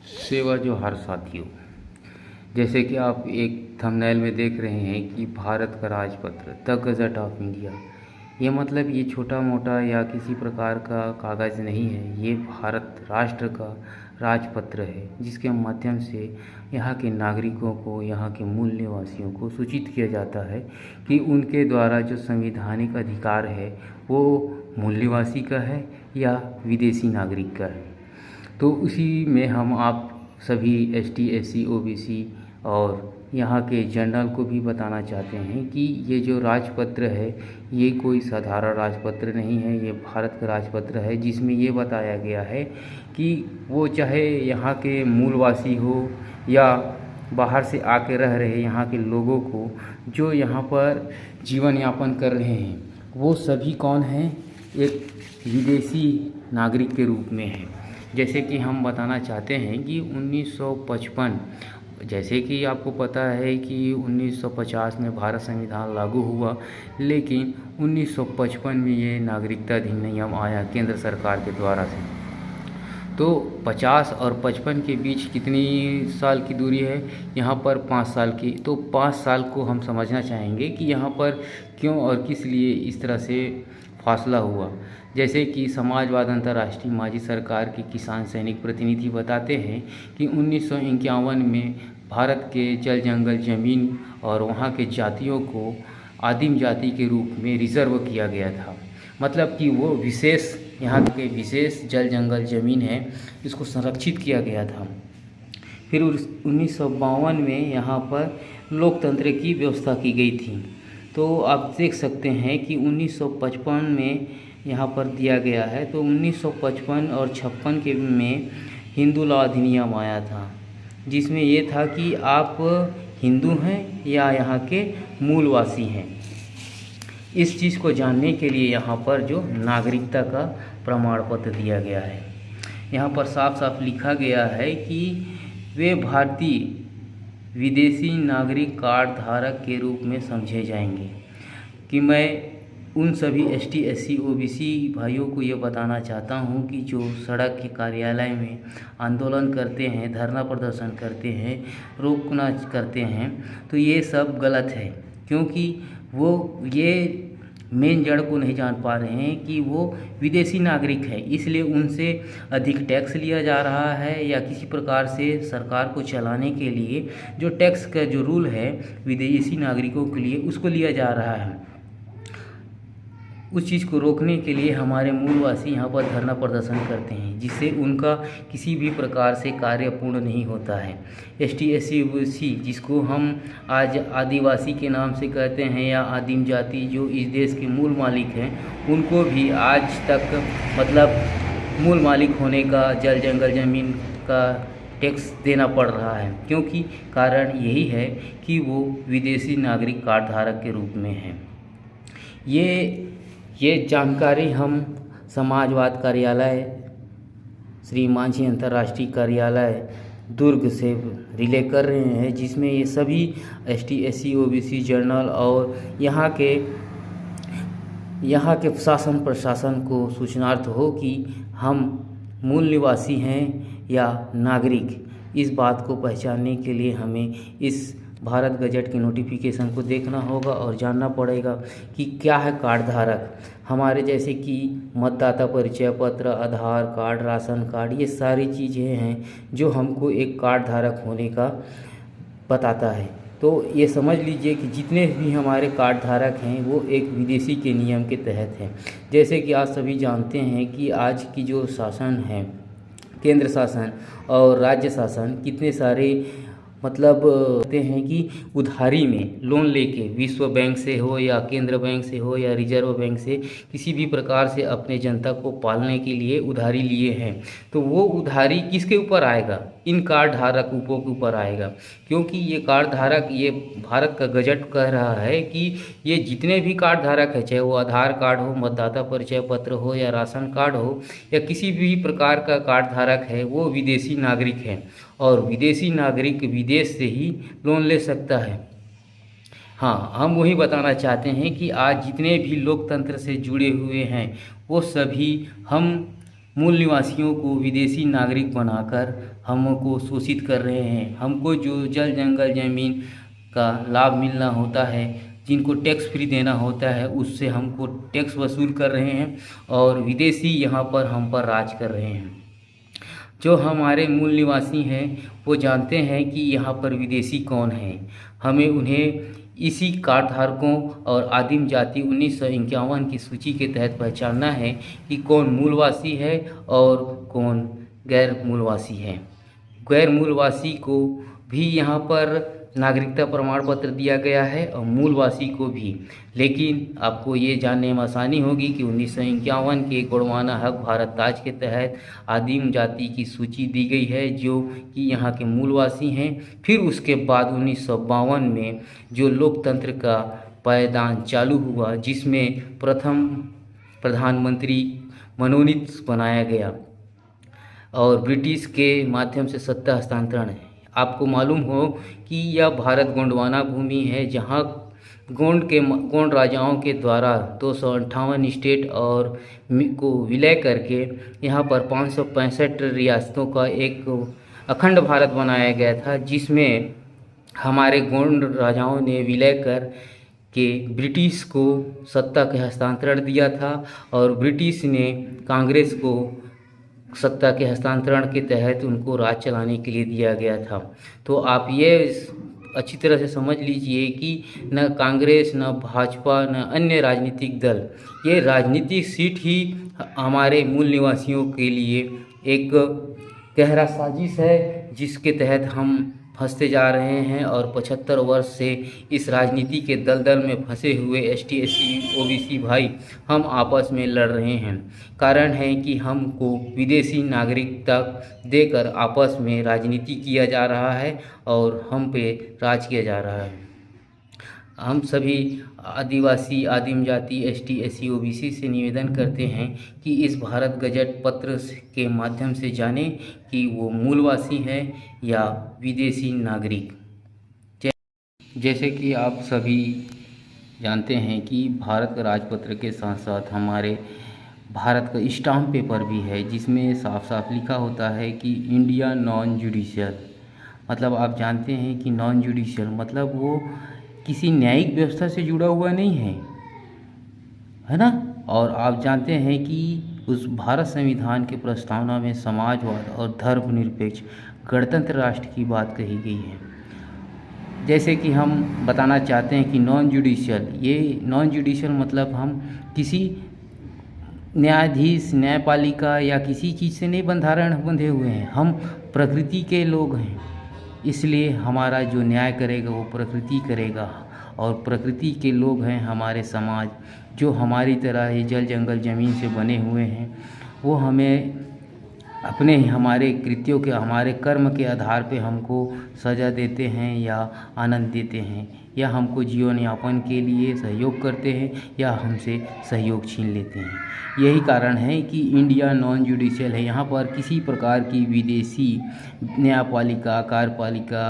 सेवा जोहार साथियों। जैसे कि आप एक थंबनेल में देख रहे हैं कि भारत का राजपत्र द गज़ट ऑफ इंडिया, ये मतलब ये छोटा मोटा या किसी प्रकार का कागज़ नहीं है। ये भारत राष्ट्र का राजपत्र है, जिसके माध्यम से यहाँ के नागरिकों को, यहाँ के मूल निवासियों को सूचित किया जाता है कि उनके द्वारा जो संवैधानिक अधिकार है वो मूल निवासी का है या विदेशी नागरिक का है। तो उसी में हम आप सभी ST SC OBC और यहाँ के जनरल को भी बताना चाहते हैं कि ये जो राजपत्र है ये कोई साधारण राजपत्र नहीं है। ये भारत का राजपत्र है, जिसमें ये बताया गया है कि वो चाहे यहाँ के मूलवासी हो या बाहर से आके रह रहे यहाँ के लोगों को, जो यहाँ पर जीवन यापन कर रहे हैं, वो सभी कौन हैं, एक विदेशी नागरिक के रूप में है। जैसे कि हम बताना चाहते हैं कि 1955, जैसे कि आपको पता है कि 1950 में भारत संविधान लागू हुआ, लेकिन 1955 में ये नागरिकता अधिनियम आया केंद्र सरकार के द्वारा से। तो 50 और 55 के बीच कितनी साल की दूरी है? यहाँ पर 5 साल की। तो 5 साल को हम समझना चाहेंगे कि यहाँ पर क्यों और किस लिए इस तरह से फासला हुआ। जैसे कि समाजवाद अंतर्राष्ट्रीय माजी सरकार के किसान सैनिक प्रतिनिधि बताते हैं कि 1951 में भारत के जल जंगल ज़मीन और वहाँ के जातियों को आदिम जाति के रूप में रिज़र्व किया गया था। मतलब कि वो विशेष, यहाँ के विशेष जल जंगल ज़मीन है, इसको संरक्षित किया गया था। फिर 1952 में यहाँ पर लोकतंत्र की व्यवस्था की गई थी। तो आप देख सकते हैं कि 1955 में यहाँ पर दिया गया है। तो 1955 और 56 के में हिंदू लॉ अधिनियम आया था, जिसमें ये था कि आप हिंदू हैं या यहाँ के मूलवासी हैं। इस चीज़ को जानने के लिए यहाँ पर जो नागरिकता का प्रमाण पत्र दिया गया है, यहाँ पर साफ साफ लिखा गया है कि वे भारतीय विदेशी नागरिक कार्ड धारक के रूप में समझे जाएंगे। कि मैं उन सभी ST SC OBC भाइयों को ये बताना चाहता हूँ कि जो सड़क के कार्यालय में आंदोलन करते हैं, धरना प्रदर्शन करते हैं, रोकना करते हैं, तो ये सब गलत है। क्योंकि वो ये मेन जड़ को नहीं जान पा रहे हैं कि वो विदेशी नागरिक है, इसलिए उनसे अधिक टैक्स लिया जा रहा है, या किसी प्रकार से सरकार को चलाने के लिए जो टैक्स का जो रूल है विदेशी नागरिकों के लिए, उसको लिया जा रहा है। उस चीज़ को रोकने के लिए हमारे मूलवासी यहाँ पर धरना प्रदर्शन करते हैं, जिससे उनका किसी भी प्रकार से कार्य पूर्ण नहीं होता है। ST SC OBC, जिसको हम आज आदिवासी के नाम से कहते हैं या आदिम जाति, जो इस देश के मूल मालिक हैं, उनको भी आज तक मतलब मूल मालिक होने का, जल जंगल ज़मीन का टैक्स देना पड़ रहा है। क्योंकि कारण यही है कि वो विदेशी नागरिक कार्ड धारक के रूप में हैं। ये जानकारी हम समाजवाद कार्यालय, श्री मांझी अंतर्राष्ट्रीय कार्यालय दुर्ग से रिले कर रहे हैं, जिसमें ये सभी ST SC OBC जर्नल और यहाँ के शासन प्रशासन को सूचनार्थ हो कि हम मूल निवासी हैं या नागरिक। इस बात को पहचानने के लिए हमें इस भारत गजट के नोटिफिकेशन को देखना होगा और जानना पड़ेगा कि क्या है कार्ड धारक। हमारे जैसे कि मतदाता परिचय पत्र, आधार कार्ड, राशन कार्ड, ये सारी चीज़ें हैं जो हमको एक कार्ड धारक होने का बताता है। तो ये समझ लीजिए कि जितने भी हमारे कार्ड धारक हैं वो एक विदेशी के नियम के तहत हैं। जैसे कि आप सभी जानते हैं कि आज की जो शासन है, केंद्र शासन और राज्य शासन, कितने सारे मतलब कहते हैं कि उधारी में लोन लेके विश्व बैंक से हो या केंद्र बैंक से हो या रिजर्व बैंक से किसी भी प्रकार से अपने जनता को पालने के लिए उधारी लिए हैं। तो वो उधारी किसके ऊपर आएगा? इन कार्ड धारकों के ऊपर आएगा। क्योंकि ये कार्ड धारक, ये भारत का गजट कह रहा है कि ये जितने भी कार्ड धारक है, चाहे वो आधार कार्ड हो, मतदाता परिचय पत्र हो या राशन कार्ड हो या किसी भी प्रकार का कार्ड धारक है, वो विदेशी नागरिक है। और विदेशी नागरिक विदेश से ही लोन ले सकता है। हाँ, हम वही बताना चाहते हैं कि आज जितने भी लोकतंत्र से जुड़े हुए हैं वो सभी हम मूल निवासियों को विदेशी नागरिक बनाकर हमको शोषित कर रहे हैं। हमको जो जल जंगल ज़मीन का लाभ मिलना होता है, जिनको टैक्स फ्री देना होता है, उससे हमको टैक्स वसूल कर रहे हैं और विदेशी यहाँ पर हम पर राज कर रहे हैं। जो हमारे मूल निवासी हैं वो जानते हैं कि यहाँ पर विदेशी कौन है। हमें उन्हें इसी कार्ड धारकों और आदिम जाति 1951 की सूची के तहत पहचानना है कि कौन मूलवासी है और कौन गैर मूलवासी है। गैर मूलवासी को भी यहाँ पर नागरिकता प्रमाण पत्र दिया गया है और मूलवासी को भी। लेकिन आपको ये जानने में आसानी होगी कि 1951 के गोंडवाना हक भारत ताज के तहत आदिम जाति की सूची दी गई है जो कि यहाँ के मूलवासी हैं। फिर उसके बाद 1952 में जो लोकतंत्र का पायदान चालू हुआ, जिसमें प्रथम प्रधानमंत्री मनोनीत बनाया गया और ब्रिटिश के माध्यम से सत्ता हस्तांतरण है। आपको मालूम हो कि यह भारत गोंडवाना भूमि है, जहाँ गोंड राजाओं के द्वारा 258 स्टेट और को विलय करके यहाँ पर 565 रियासतों का एक अखंड भारत बनाया गया था, जिसमें हमारे गोंड राजाओं ने विलय कर के ब्रिटिश को सत्ता के हस्तांतरण दिया था और ब्रिटिश ने कांग्रेस को सत्ता के हस्तांतरण के तहत उनको राज चलाने के लिए दिया गया था। तो आप ये अच्छी तरह से समझ लीजिए कि न कांग्रेस, न भाजपा, न अन्य राजनीतिक दल, ये राजनीतिक सीट ही हमारे मूल निवासियों के लिए एक गहरा साजिश है, जिसके तहत हम फंसते जा रहे हैं और 75 वर्ष से इस राजनीति के दलदल में फंसे हुए एसटी, एससी, ओबीसी भाई हम आपस में लड़ रहे हैं। कारण है कि हमको विदेशी नागरिकता देकर आपस में राजनीति किया जा रहा है और हम पे राज किया जा रहा है। हम सभी आदिवासी, आदिम जाति, एसटी, एससी, ओबीसी से निवेदन करते हैं कि इस भारत गजट पत्र के माध्यम से जानें कि वो मूलवासी हैं या विदेशी नागरिक। जैसे कि आप सभी जानते हैं कि भारत का राजपत्र के साथ साथ हमारे भारत का स्टाम्प पेपर भी है, जिसमें साफ साफ लिखा होता है कि इंडिया नॉन जुडिशियल। मतलब आप जानते हैं कि नॉन जुडिशियल मतलब वो किसी न्यायिक व्यवस्था से जुड़ा हुआ नहीं है ना। और आप जानते हैं कि उस भारत संविधान के प्रस्तावना में समाजवाद और धर्मनिरपेक्ष गणतंत्र राष्ट्र की बात कही गई है। जैसे कि हम बताना चाहते हैं कि नॉन जुडिशियल, ये नॉन जुडिशियल मतलब हम किसी न्यायाधीश, न्यायपालिका या किसी चीज़ से नहीं बंधे हुए हैं। हम प्रकृति के लोग हैं, इसलिए हमारा जो न्याय करेगा वो प्रकृति करेगा। और प्रकृति के लोग हैं हमारे समाज, जो हमारी तरह ही जल जंगल ज़मीन से बने हुए हैं। वो हमें अपने हमारे कृत्यों के, हमारे कर्म के आधार पे हमको सज़ा देते हैं या आनंद देते हैं, या हमको जीवन यापन के लिए सहयोग करते हैं या हमसे सहयोग छीन लेते हैं। यही कारण है कि इंडिया नॉन जुडिशियल है। यहाँ पर किसी प्रकार की विदेशी न्यायपालिका, कार्यपालिका,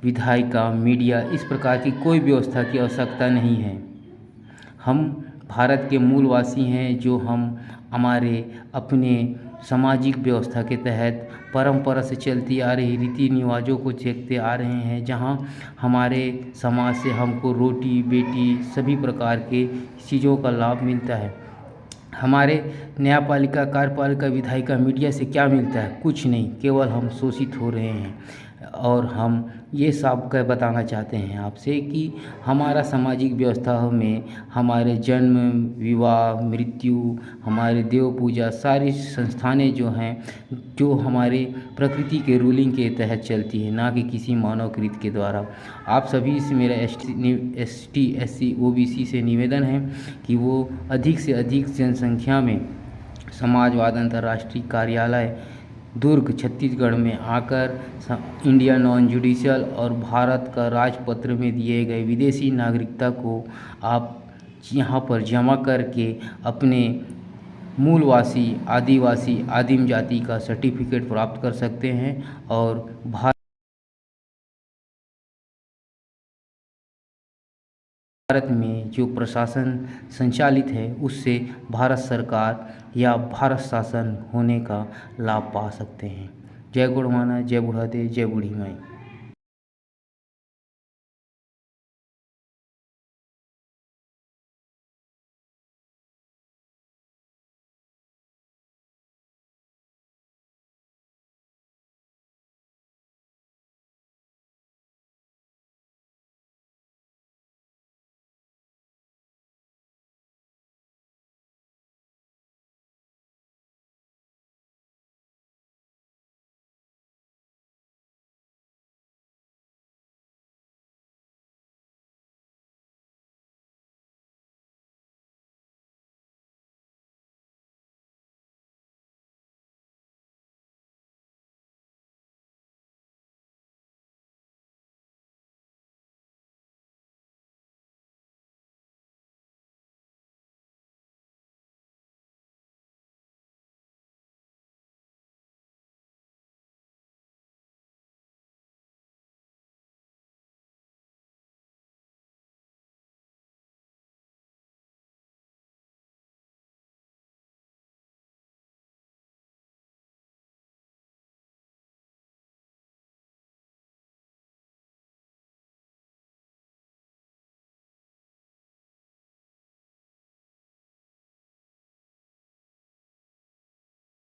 विधायिका, मीडिया, इस प्रकार की कोई व्यवस्था की आवश्यकता नहीं है। हम भारत के मूलवासी हैं, जो हम हमारे अपने सामाजिक व्यवस्था के तहत परंपरा से चलती आ रही रीति रिवाजों को देखते आ रहे हैं, जहां हमारे समाज से हमको रोटी बेटी सभी प्रकार के चीज़ों का लाभ मिलता है। हमारे न्यायपालिका, कार्यपालिका, विधायिका, मीडिया से क्या मिलता है? कुछ नहीं, केवल हम शोषित हो रहे हैं। और हम ये साफ कर बताना चाहते हैं आपसे कि हमारा सामाजिक व्यवस्था में हमारे जन्म, विवाह, मृत्यु, हमारे देव पूजा, सारी संस्थानें जो हैं, जो हमारे प्रकृति के रूलिंग के तहत चलती है, ना कि किसी मानवकृत के द्वारा। आप सभी से मेरा एसटी, एससी, ओबीसी से निवेदन है कि वो अधिक से अधिक जनसंख्या में समाजवाद अंतर्राष्ट्रीय कार्यालय दुर्ग छत्तीसगढ़ में आकर इंडिया नॉन जुडिशियल और भारत का राजपत्र में दिए गए विदेशी नागरिकता को आप यहाँ पर जमा करके अपने मूलवासी, आदिवासी, आदिम जाति का सर्टिफिकेट प्राप्त कर सकते हैं और भारत भारत में जो प्रशासन संचालित है उससे भारत सरकार या भारत शासन होने का लाभ पा सकते हैं। जय गुरुमाना, जय बूढ़ा देव, जय बूढ़ी माई।